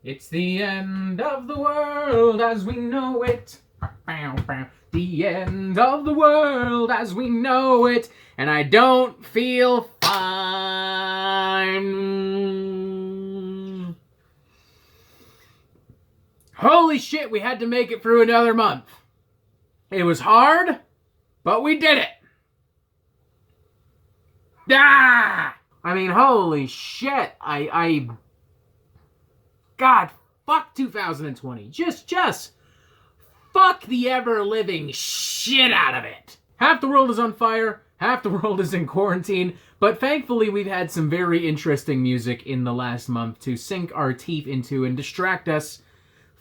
It's the end of the world as we know it. The end of the world as we know it. And I don't feel fine. Holy shit, we had to make it through another month. It was hard, but we did it. Ah! I mean, holy shit. God, fuck 2020. Just fuck the ever-living shit out of it. Half the world is on fire, half the world is in quarantine, but thankfully we've had some very interesting music in the last month to sink our teeth into and distract us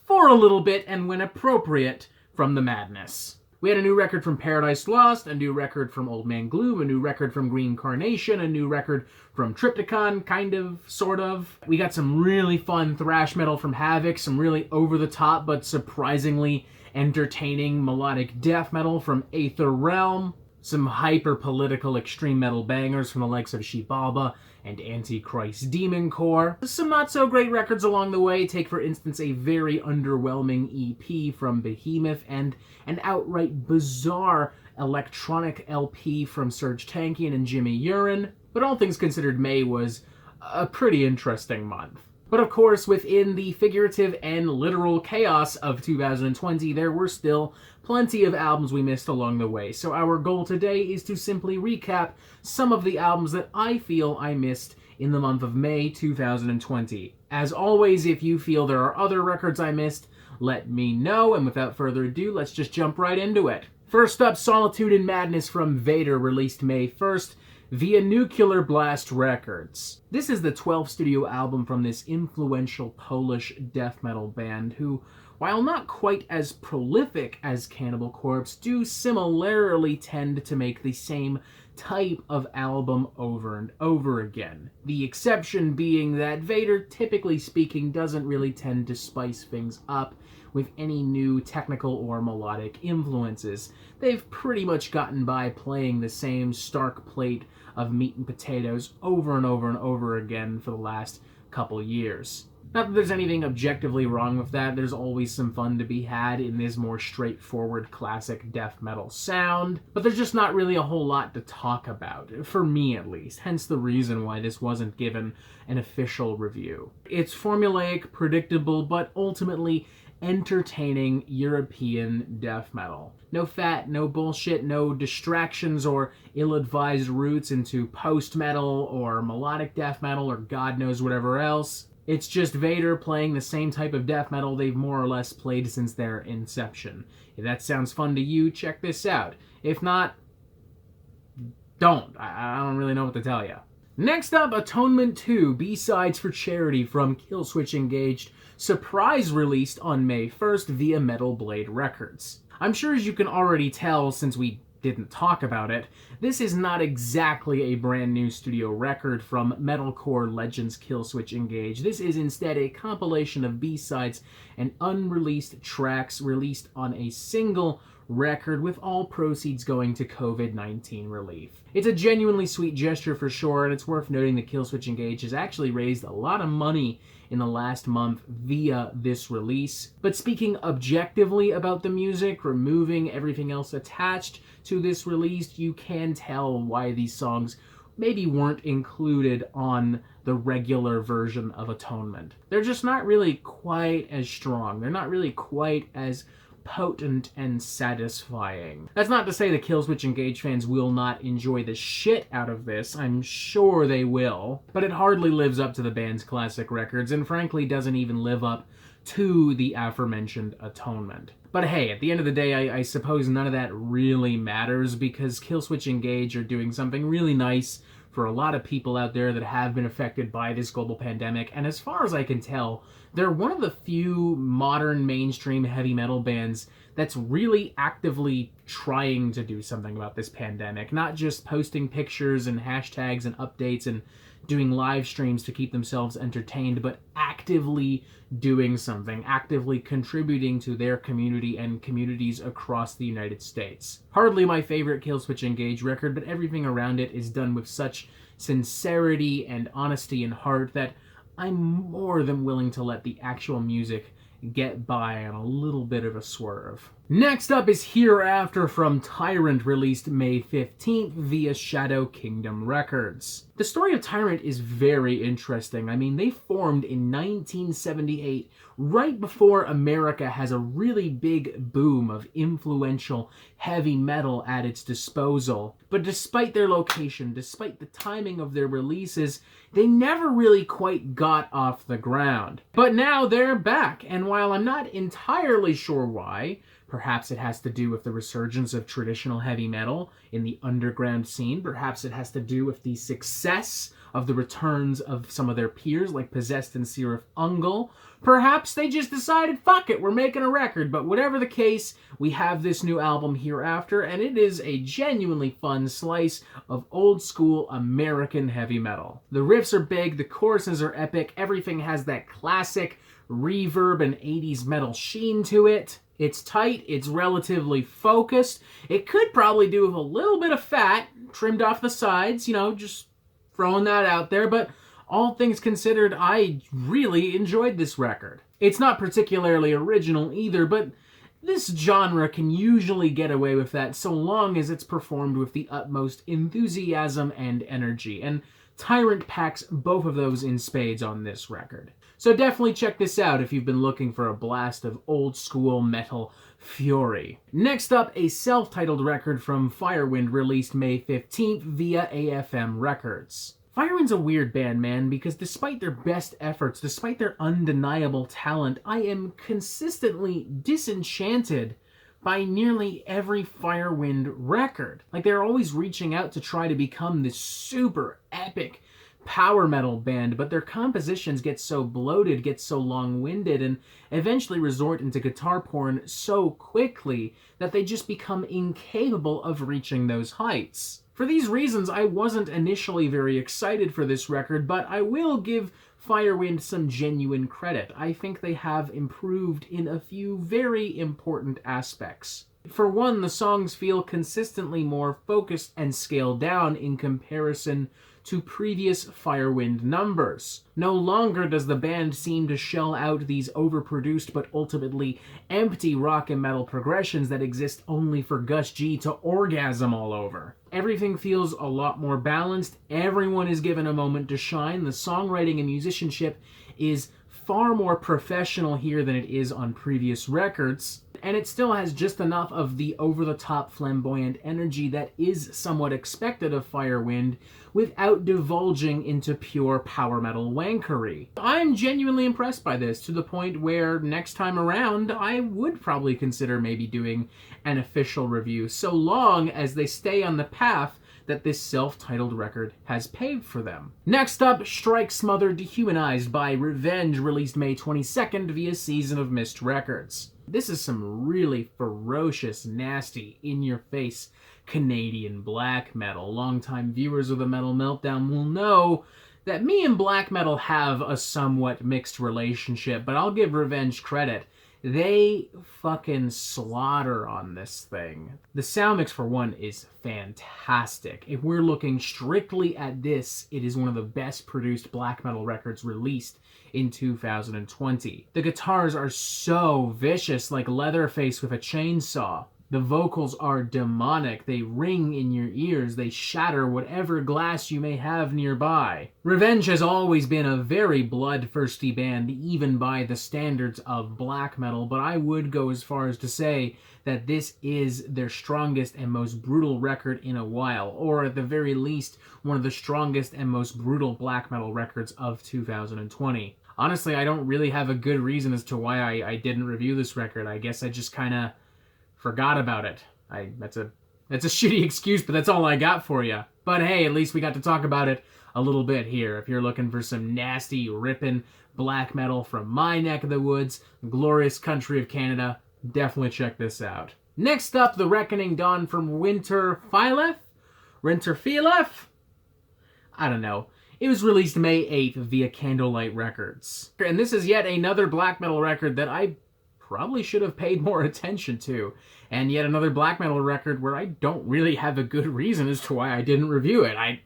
for a little bit and, when appropriate, from the madness. We had a new record from Paradise Lost, a new record from Old Man Gloom, a new record from Green Carnation, a new record from Triptychon, kind of, sort of. We got some really fun thrash metal from Havoc, some really over-the-top but surprisingly entertaining melodic death metal from Aether Realm, some hyper-political extreme metal bangers from the likes of Shibalba and Antichrist Demon Core. Some not-so-great records along the way. Take, for instance, a very underwhelming EP from Behemoth and an outright bizarre electronic LP from Serge Tankian and Jimmy Urine. But all things considered, May was a pretty interesting month. But of course, within the figurative and literal chaos of 2020, there were still plenty of albums we missed along the way. So our goal today is to simply recap some of the albums that I feel I missed in the month of May 2020. As always, if you feel there are other records I missed, let me know, and without further ado, let's just jump right into it. First up, Solitude and Madness from Vader, released May 1st via Nuclear Blast Records. This is the 12th studio album from this influential Polish death metal band who, while not quite as prolific as Cannibal Corpse, do similarly tend to make the same type of album over and over again. The exception being that Vader, typically speaking, doesn't really tend to spice things up with any new technical or melodic influences. They've pretty much gotten by playing the same stark plate of meat and potatoes over and over and over again for the last couple years. Not that there's anything objectively wrong with that. There's always some fun to be had in this more straightforward classic death metal sound, but there's just not really a whole lot to talk about, for me at least, hence the reason why this wasn't given an official review. It's formulaic, predictable, but ultimately entertaining European death metal. No fat, no bullshit, no distractions or ill-advised routes into post-metal or melodic death metal or God knows whatever else. It's just Vader playing the same type of death metal they've more or less played since their inception. If that sounds fun to you, check this out. If not, don't. I don't really know what to tell you. Next up, Atonement 2, B-Sides for Charity from Killswitch Engaged, surprise released on May 1st via Metal Blade Records. I'm sure as you can already tell since we didn't talk about it, this is not exactly a brand new studio record from metalcore legends Killswitch Engage. This is instead a compilation of B-sides and unreleased tracks released on a single record, with all proceeds going to COVID-19 relief. It's a genuinely sweet gesture for sure, and it's worth noting that Killswitch Engage has actually raised a lot of money in the last month via this release. But speaking objectively about the music, removing everything else attached to this release, you can tell why these songs maybe weren't included on the regular version of Atonement. They're just not really quite as strong. They're not really quite as potent and satisfying. That's not to say the Killswitch Engage fans will not enjoy the shit out of this. I'm sure they will. But it hardly lives up to the band's classic records, and frankly doesn't even live up to the aforementioned Atonement. But hey, at the end of the day, I suppose none of that really matters, because Killswitch Engage are doing something really nice for a lot of people out there that have been affected by this global pandemic, and as far as I can tell, they're one of the few modern mainstream heavy metal bands that's really actively trying to do something about this pandemic, not just posting pictures and hashtags and updates and doing live streams to keep themselves entertained, but actively doing something, actively contributing to their community and communities across the United States. Hardly my favorite Killswitch Engage record, but everything around it is done with such sincerity and honesty and heart that I'm more than willing to let the actual music get by on a little bit of a swerve. Next up is Hereafter from Tyrant, released May 15th via Shadow Kingdom Records. The story of Tyrant is very interesting. I mean, they formed in 1978, right before America has a really big boom of influential heavy metal at its disposal. But despite their location, despite the timing of their releases, they never really quite got off the ground. But now they're back, and while I'm not entirely sure why, perhaps it has to do with the resurgence of traditional heavy metal in the underground scene, perhaps it has to do with the success of the returns of some of their peers like Possessed and Seraph Ungol, perhaps they just decided, fuck it, we're making a record. But whatever the case, we have this new album Hereafter, and it is a genuinely fun slice of old school American heavy metal. The riffs are big, the choruses are epic, everything has that classic reverb and 80s metal sheen to it. It's tight, it's relatively focused. It could probably do with a little bit of fat trimmed off the sides, you know, just throwing that out there, but all things considered, I really enjoyed this record. It's not particularly original either, but this genre can usually get away with that so long as it's performed with the utmost enthusiasm and energy, and Tyrant packs both of those in spades on this record. So definitely check this out if you've been looking for a blast of old school metal fury. Next up, a self-titled record from Firewind released May 15th via AFM Records. Firewind's a weird band, man, because despite their best efforts, despite their undeniable talent, I am consistently disenchanted by nearly every Firewind record. Like, they're always reaching out to try to become this super epic power metal band, but their compositions get so bloated, get so long-winded, and eventually resort into guitar porn so quickly that they just become incapable of reaching those heights. For these reasons, I wasn't initially very excited for this record, but I will give Firewind some genuine credit. I think they have improved in a few very important aspects. For one, the songs feel consistently more focused and scaled down in comparison to previous Firewind numbers. No longer does the band seem to shell out these overproduced but ultimately empty rock and metal progressions that exist only for Gus G to orgasm all over. Everything feels a lot more balanced, everyone is given a moment to shine, the songwriting and musicianship is far more professional here than it is on previous records, and it still has just enough of the over-the-top flamboyant energy that is somewhat expected of Firewind without divulging into pure power metal wankery. I'm genuinely impressed by this, to the point where next time around I would probably consider maybe doing an official review, so long as they stay on the path that this self-titled record has paved for them. Next up, Strike.Smother.Dehumanize by Revenge, released May 22nd via Season of Mist Records. This is some really ferocious, nasty, in-your-face Canadian black metal. Longtime viewers of the Metal Meltdown will know that me and black metal have a somewhat mixed relationship, but I'll give Revenge credit. They fucking slaughter on this thing. The sound mix, for one, is fantastic. If we're looking strictly at this, it is one of the best produced black metal records released in 2020. The guitars are so vicious, like Leatherface with a chainsaw. The vocals are demonic. They ring in your ears. They shatter whatever glass you may have nearby. Revenge has always been a very bloodthirsty band, even by the standards of black metal, but I would go as far as to say that this is their strongest and most brutal record in a while, or at the very least, one of the strongest and most brutal black metal records of 2020. Honestly, I don't really have a good reason as to why I didn't review this record. I guess I just kind of forgot about it. That's a shitty excuse, but that's all I got for you. But hey, at least we got to talk about it a little bit here. If you're looking for some nasty, ripping black metal from my neck of the woods, the glorious country of Canada, definitely check this out. Next up, The Reckoning Dawn from Winterfylleth? I don't know. It was released May 8th via Candlelight Records. And this is yet another black metal record that I probably should have paid more attention to. And yet another black metal record where I don't really have a good reason as to why I didn't review it. I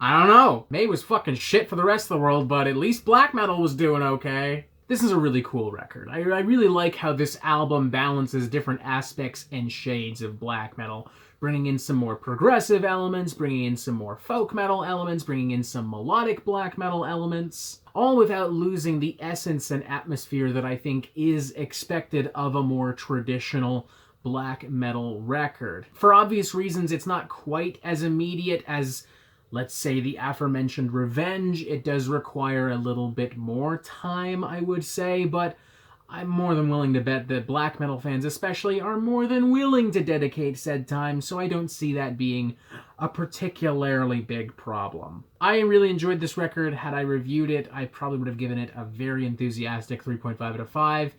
I don't know. May was fucking shit for the rest of the world, but at least black metal was doing okay. This is a really cool record. I really like how this album balances different aspects and shades of black metal, bringing in some more progressive elements, bringing in some more folk metal elements, bringing in some melodic black metal elements, all without losing the essence and atmosphere that I think is expected of a more traditional black metal record. For obvious reasons, it's not quite as immediate as, let's say, the aforementioned Revenge. It does require a little bit more time, I would say, but I'm more than willing to bet that black metal fans especially are more than willing to dedicate said time, so I don't see that being a particularly big problem. I really enjoyed this record. Had I reviewed it, I probably would have given it a very enthusiastic 3.5 out of 5.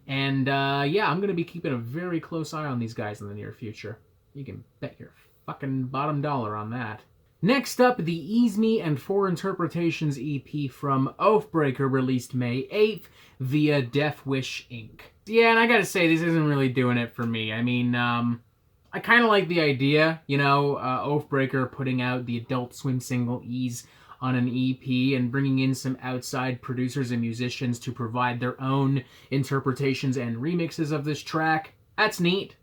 And yeah, I'm going to be keeping a very close eye on these guys in the near future. You can bet your fucking bottom dollar on that. Next up, the Ease Me and Four Interpretations EP from Oathbreaker, released May 8th via Death Wish Inc. Yeah, and I gotta say, this isn't really doing it for me. I mean, I kind of like the idea, you know, Oathbreaker putting out the Adult Swim single Ease on an EP and bringing in some outside producers and musicians to provide their own interpretations and remixes of this track. That's neat.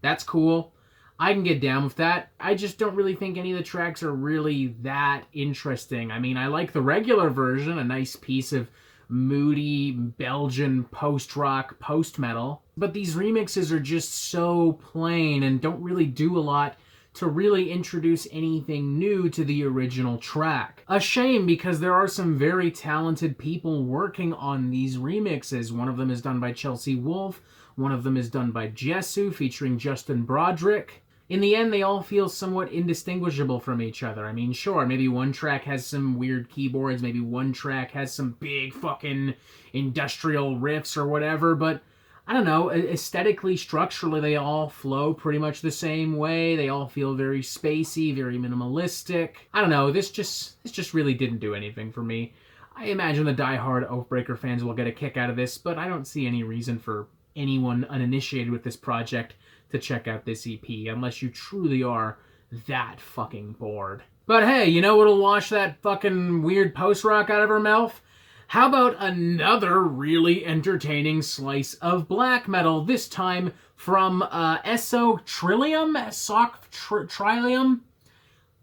That's cool. I can get down with that. I just don't really think any of the tracks are really that interesting. I mean, I like the regular version, a nice piece of moody Belgian post-rock, post-metal. But these remixes are just so plain and don't really do a lot to really introduce anything new to the original track. A shame, because there are some very talented people working on these remixes. One of them is done by Chelsea Wolfe, one of them is done by Jesu, featuring Justin Broderick. In the end, they all feel somewhat indistinguishable from each other. I mean, sure, maybe one track has some weird keyboards, maybe one track has some big fucking industrial riffs or whatever, but I don't know, aesthetically, structurally, they all flow pretty much the same way. They all feel very spacey, very minimalistic. I don't know, this just really didn't do anything for me. I imagine the die-hard Oathbreaker fans will get a kick out of this, but I don't see any reason for anyone uninitiated with this project to check out this EP, unless you truly are that fucking bored. But hey, you know what'll wash that fucking weird post-rock out of her mouth? How about another really entertaining slice of black metal, this time from Esoctrilihum? Esoctrilihum?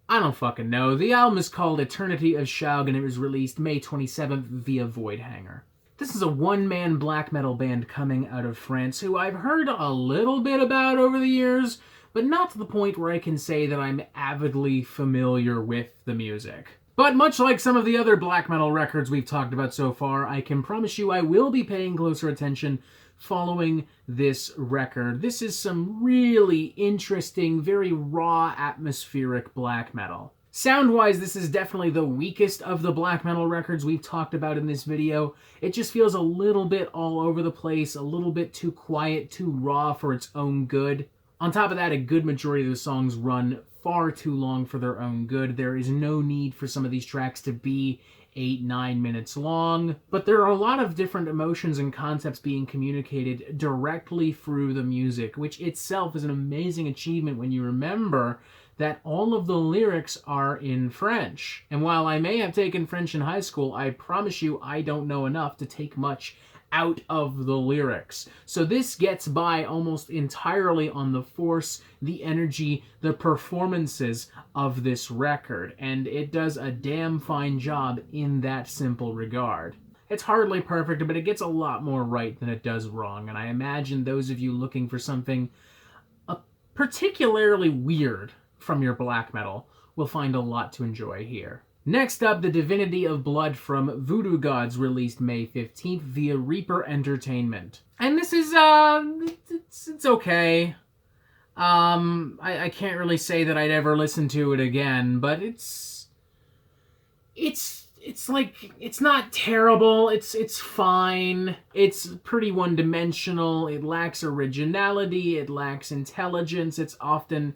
I don't fucking know. The album is called Eternity of Shaog, and it was released May 27th via Voidhanger. This is a one-man black metal band coming out of France who I've heard a little bit about over the years, but not to the point where I can say that I'm avidly familiar with the music. But much like some of the other black metal records we've talked about so far, I can promise you I will be paying closer attention following this record. This is some really interesting, very raw, atmospheric black metal. Sound-wise, this is definitely the weakest of the black metal records we've talked about in this video. It just feels a little bit all over the place, a little bit too quiet, too raw for its own good. On top of that, a good majority of the songs run far too long for their own good. There is no need for some of these tracks to be 8-9 minutes long, but there are a lot of different emotions and concepts being communicated directly through the music, which itself is an amazing achievement when you remember that all of the lyrics are in French. And while I may have taken French in high school, I promise you I don't know enough to take much out of the lyrics. So this gets by almost entirely on the force, the energy, the performances of this record, and it does a damn fine job in that simple regard. It's hardly perfect, but it gets a lot more right than it does wrong, and I imagine those of you looking for something particularly weird from your black metal will find a lot to enjoy here. Next up, the Divinity of Blood from Voodoo Gods, released May 15th via Reaper Entertainment. And this is, it's okay. I can't really say that I'd ever listen to it again, but it's like, it's not terrible, it's fine, it's pretty one-dimensional, it lacks originality, it lacks intelligence, it's often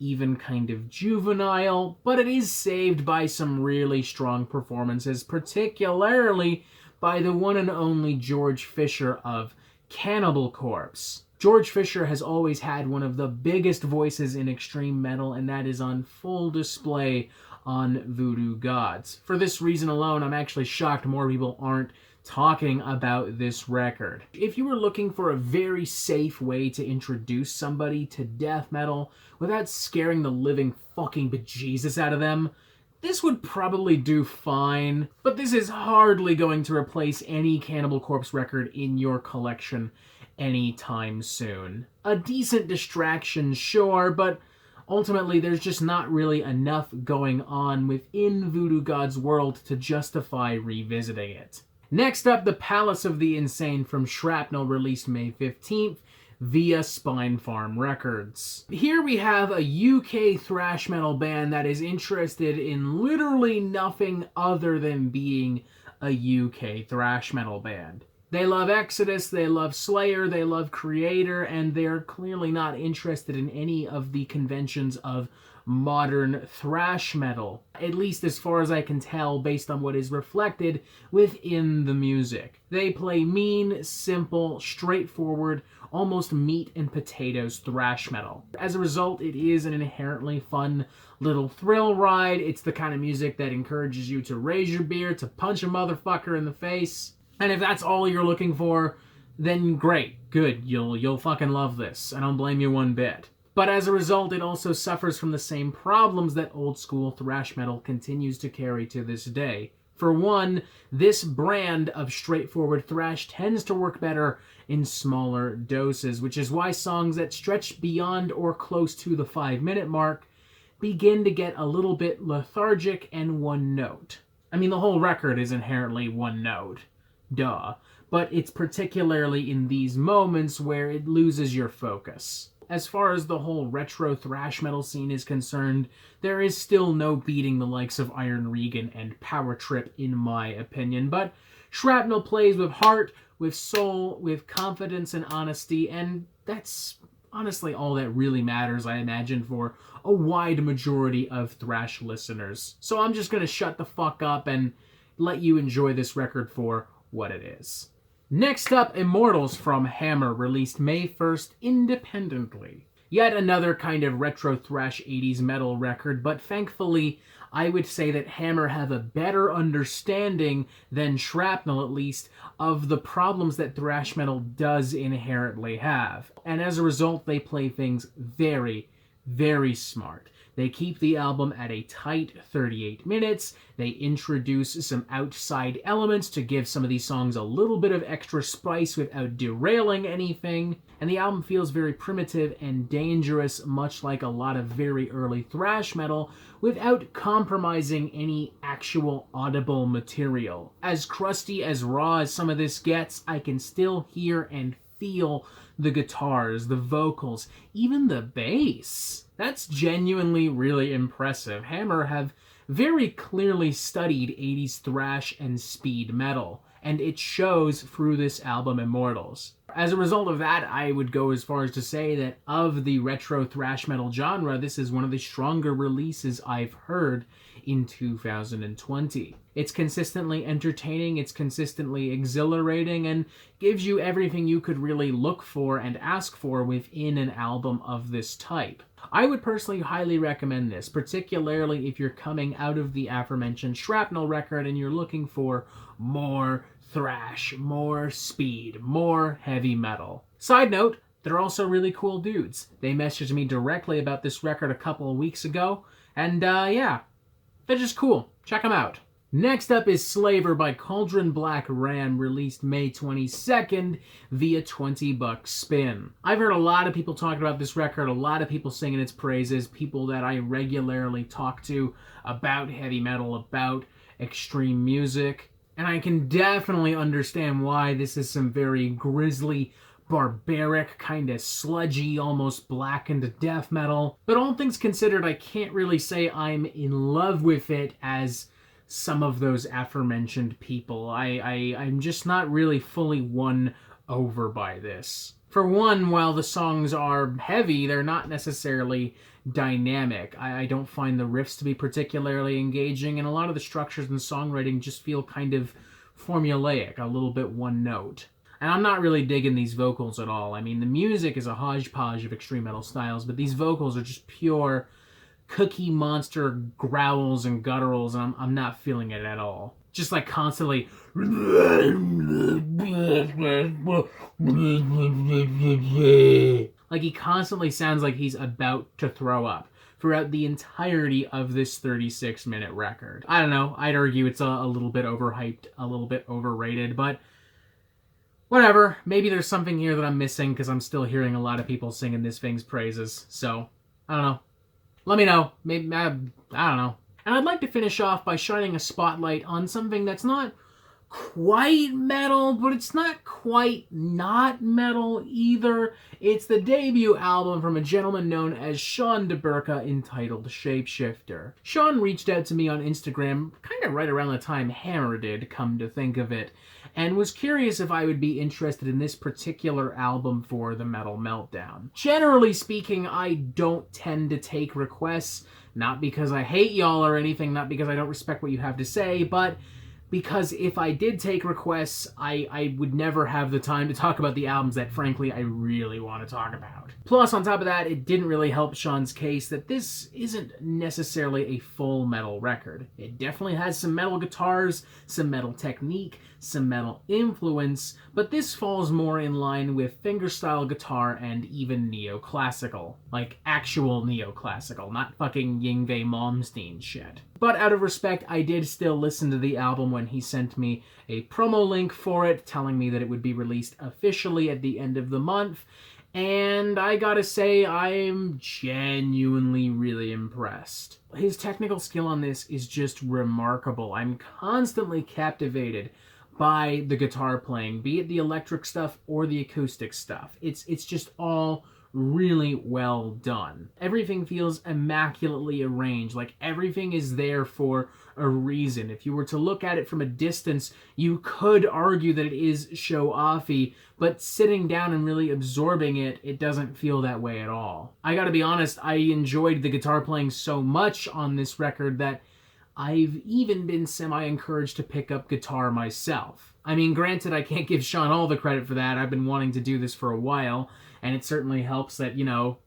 even kind of juvenile, but it is saved by some really strong performances, particularly by the one and only George Fisher of Cannibal Corpse. George Fisher has always had one of the biggest voices in extreme metal, and that is on full display on Voodoo Gods. For this reason alone, I'm actually shocked more people aren't talking about this record. If you were looking for a very safe way to introduce somebody to death metal without scaring the living fucking bejesus out of them, this would probably do fine, but this is hardly going to replace any Cannibal Corpse record in your collection anytime soon. A decent distraction, sure, but ultimately there's just not really enough going on within Voodoo God's world to justify revisiting it. Next up, The Palace of the Insane from Shrapnel, released May 15th via Spine Farm Records. Here we have a UK thrash metal band that is interested in literally nothing other than being a UK thrash metal band. They love Exodus, they love Slayer, they love Creator, and they're clearly not interested in any of the conventions of modern thrash metal, at least as far as I can tell based on what is reflected within the music. They play mean, simple, straightforward, almost meat and potatoes thrash metal. As a result, it is an inherently fun little thrill ride. It's the kind of music that encourages you to raise your beer, to punch a motherfucker in the face. And if that's all you're looking for, then great, good, you'll fucking love this. I don't blame you one bit. But as a result, it also suffers from the same problems that old school thrash metal continues to carry to this day. For one, this brand of straightforward thrash tends to work better in smaller doses, which is why songs that stretch beyond or close to the 5-minute mark begin to get a little bit lethargic and one note. I mean, the whole record is inherently one note. Duh. But it's particularly in these moments where it loses your focus. As far as the whole retro thrash metal scene is concerned, there is still no beating the likes of Iron Regan and Power Trip in my opinion, but Shrapnel plays with heart, with soul, with confidence and honesty, and that's honestly all that really matters, I imagine, for a wide majority of thrash listeners. So I'm just gonna shut the fuck up and let you enjoy this record for what it is. Next up, Immortals from Hammer, released May 1st independently. Yet another kind of retro thrash 80s metal record, but thankfully I would say that Hammer have a better understanding than Shrapnel, at least, of the problems that thrash metal does inherently have. And as a result, they play things very, very smart. They keep the album at a tight 38 minutes. They introduce some outside elements to give some of these songs a little bit of extra spice without derailing anything. And the album feels very primitive and dangerous, much like a lot of very early thrash metal, without compromising any actual audible material. As crusty, as raw as some of this gets, I can still hear and feel the guitars, the vocals, even the bass. That's genuinely really impressive. Hammer have very clearly studied 80s thrash and speed metal, and it shows through this album, Immortals. As a result of that, I would go as far as to say that of the retro thrash metal genre, this is one of the stronger releases I've heard in 2020. It's consistently entertaining, it's consistently exhilarating, and gives you everything you could really look for and ask for within an album of this type. I would personally highly recommend this, particularly if you're coming out of the aforementioned Shrapnel record and you're looking for more thrash, more speed, more heavy metal. Side note, they're also really cool dudes. They messaged me directly about this record a couple of weeks ago, and yeah, they're just cool. Check them out. Next up is Slaver by Cauldron Black Ram, released May 22nd via $20 spin. I've heard a lot of people talking about this record, a lot of people singing its praises, people that I regularly talk to about heavy metal, about extreme music, and I can definitely understand why this is some very grisly, barbaric, kind of sludgy, almost blackened death metal. But all things considered, I can't really say I'm in love with it as some of those aforementioned people. I'm just not really fully won over by this. For one, while the songs are heavy, they're not necessarily dynamic. I don't find the riffs to be particularly engaging, and a lot of the structures and songwriting just feel kind of formulaic, a little bit one note. And I'm not really digging these vocals at all. I mean, the music is a hodgepodge of extreme metal styles, but these vocals are just pure Cookie Monster growls and gutturals, and I'm not feeling it at all. Just like constantly like he constantly sounds like he's about to throw up throughout the entirety of this 36-minute record. I don't know, I'd argue it's a little bit overhyped, a little bit overrated, but whatever. Maybe there's something here that I'm missing because I'm still hearing a lot of people singing this thing's praises. So, I don't know. Let me know. Maybe, I don't know. And I'd like to finish off by shining a spotlight on something that's not quite metal, but it's not quite not metal either. It's the debut album from a gentleman known as Shaog de Burca entitled Shapeshifter. Sean reached out to me on Instagram kind of right around the time Hammer did, come to think of it, and was curious if I would be interested in this particular album for the Metal Meltdown. Generally speaking, I don't tend to take requests, not because I hate y'all or anything, not because I don't respect what you have to say, but because if I did take requests, I would never have the time to talk about the albums that, frankly, I really want to talk about. Plus, on top of that, it didn't really help Sean's case that this isn't necessarily a full metal record. It definitely has some metal guitars, some metal technique, some metal influence, but this falls more in line with fingerstyle guitar and even neoclassical. Like, actual neoclassical, not fucking Yngwie Malmsteen shit. But out of respect, I did still listen to the album when he sent me a promo link for it, telling me that it would be released officially at the end of the month, and I gotta say, I'm genuinely really impressed. His technical skill on this is just remarkable. I'm constantly captivated by the guitar playing, be it the electric stuff or the acoustic stuff. It's just all really well done. Everything feels immaculately arranged, like everything is there for a reason. If you were to look at it from a distance, you could argue that it is show-offy, but sitting down and really absorbing it, it doesn't feel that way at all. I gotta be honest, I enjoyed the guitar playing so much on this record that I've even been semi-encouraged to pick up guitar myself. I mean, granted, I can't give Sean all the credit for that. I've been wanting to do this for a while, and it certainly helps that, you know,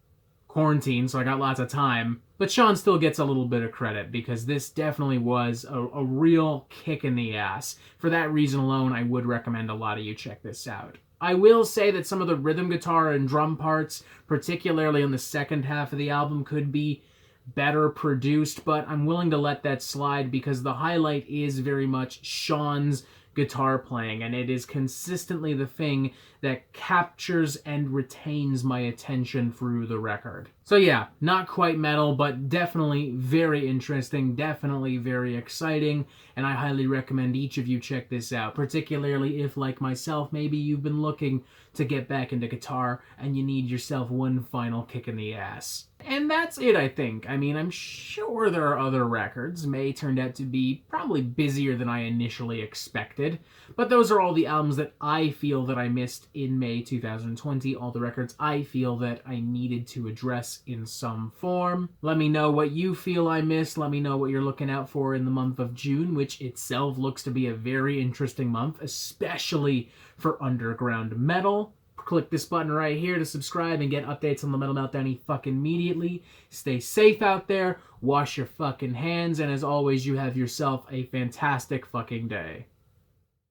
quarantine, so I got lots of time. But Sean still gets a little bit of credit, because this definitely was a real kick in the ass. For that reason alone, I would recommend a lot of you check this out. I will say that some of the rhythm guitar and drum parts, particularly on the second half of the album, could be better produced, but I'm willing to let that slide because the highlight is very much Sean's guitar playing, and it is consistently the thing that captures and retains my attention through the record. So yeah, not quite metal, but definitely very interesting, definitely very exciting, and I highly recommend each of you check this out, particularly if, like myself, maybe you've been looking to get back into guitar and you need yourself one final kick in the ass. And that's it, I think. I mean, I'm sure there are other records. May turned out to be probably busier than I initially expected, but those are all the albums that I feel that I missed in May 2020, all the records I feel that I needed to address in some form. Let me know what you feel I missed. Let me know what you're looking out for in the month of June, which itself looks to be a very interesting month, especially for underground metal. Click this button right here to subscribe and get updates on the Metal Meltdown fucking immediately. Stay safe out there, wash your fucking hands, and as always, you have yourself a fantastic fucking day.